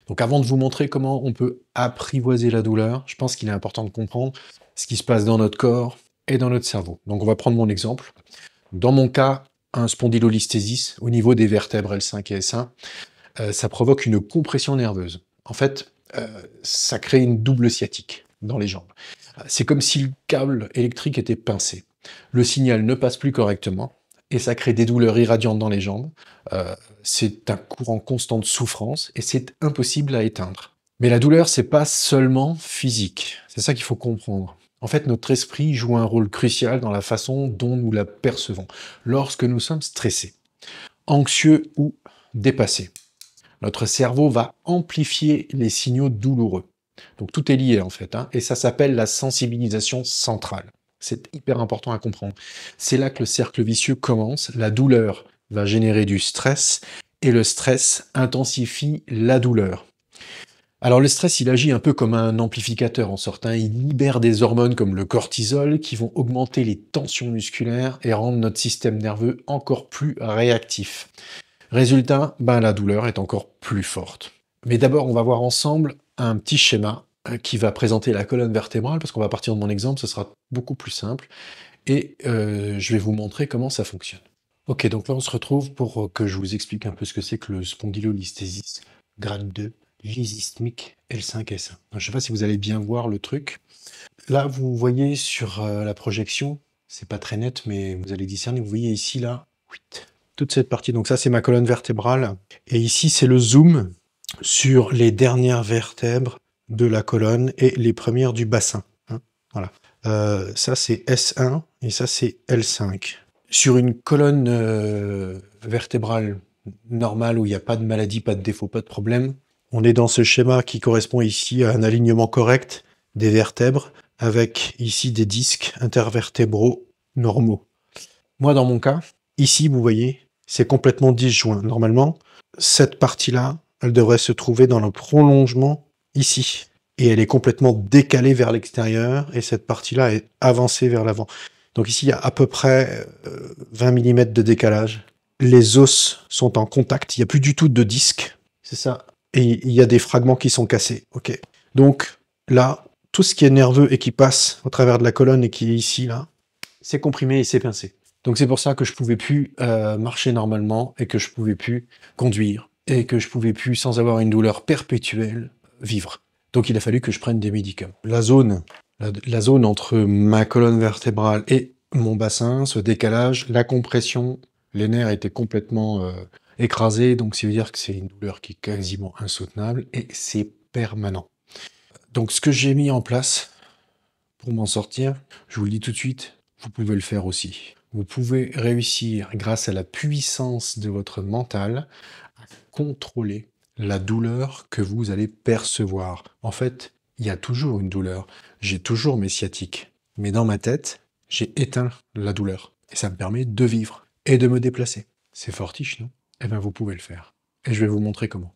Donc avant de vous montrer comment on peut apprivoiser la douleur, je pense qu'il est important de comprendre ce qui se passe dans notre corps et dans notre cerveau. Donc on va prendre mon exemple. Dans mon cas, un spondylolisthésis au niveau des vertèbres L5 et S1, ça provoque une compression nerveuse. En fait, ça crée une double sciatique dans les jambes. C'est comme si le câble électrique était pincé. Le signal ne passe plus correctement et ça crée des douleurs irradiantes dans les jambes. C'est un courant constant de souffrance et c'est impossible à éteindre. Mais la douleur, c'est pas seulement physique. C'est ça qu'il faut comprendre. En fait, notre esprit joue un rôle crucial dans la façon dont nous la percevons lorsque nous sommes stressés, anxieux ou dépassés. Notre cerveau va amplifier les signaux douloureux. Donc tout est lié en fait, hein, et ça s'appelle la sensibilisation centrale. C'est hyper important à comprendre. C'est là que le cercle vicieux commence. La douleur va générer du stress, et le stress intensifie la douleur. Alors le stress, il agit un peu comme un amplificateur en sorte, hein. Il libère des hormones comme le cortisol qui vont augmenter les tensions musculaires et rendre notre système nerveux encore plus réactif. Résultat, la douleur est encore plus forte. Mais d'abord, on va voir ensemble un petit schéma qui va présenter la colonne vertébrale, parce qu'on va partir de mon exemple, ce sera beaucoup plus simple, et je vais vous montrer comment ça fonctionne. Ok, donc là on se retrouve pour que je vous explique un peu ce que c'est que le spondylolisthésis grade 2, lysismique L5S1. Je ne sais pas si vous allez bien voir le truc. Là, vous voyez sur la projection, c'est pas très net, mais vous allez discerner, vous voyez ici, là, toute cette partie. Donc ça, c'est ma colonne vertébrale. Et ici, c'est le zoom sur les dernières vertèbres de la colonne et les premières du bassin. Hein, voilà. Ça, c'est S1 et ça, c'est L5. Sur une colonne vertébrale normale où il n'y a pas de maladie, pas de défaut, pas de problème, on est dans ce schéma qui correspond ici à un alignement correct des vertèbres avec ici des disques intervertébraux normaux. Moi, dans mon cas, ici, vous voyez, c'est complètement disjoint. Normalement, cette partie-là, elle devrait se trouver dans le prolongement ici. Et elle est complètement décalée vers l'extérieur, et cette partie-là est avancée vers l'avant. Donc ici, il y a à peu près 20 mm de décalage. Les os sont en contact, il n'y a plus du tout de disque, c'est ça. Et il y a des fragments qui sont cassés. Ok. Donc là, tout ce qui est nerveux et qui passe au travers de la colonne et qui est ici, là, c'est comprimé et c'est pincé. Donc c'est pour ça que je pouvais plus marcher normalement et que je pouvais plus conduire et que je pouvais plus, sans avoir une douleur perpétuelle, vivre. Donc il a fallu que je prenne des médicaments. La zone entre ma colonne vertébrale et mon bassin, ce décalage, la compression, les nerfs étaient complètement écrasés, donc ça veut dire que c'est une douleur qui est quasiment insoutenable et c'est permanent. Donc ce que j'ai mis en place pour m'en sortir, je vous le dis tout de suite, vous pouvez le faire aussi. Vous pouvez réussir, grâce à la puissance de votre mental, à contrôler la douleur que vous allez percevoir. En fait, il y a toujours une douleur. J'ai toujours mes sciatiques. Mais dans ma tête, j'ai éteint la douleur. Et ça me permet de vivre et de me déplacer. C'est fortiche, non? Eh bien, vous pouvez le faire. Et je vais vous montrer comment.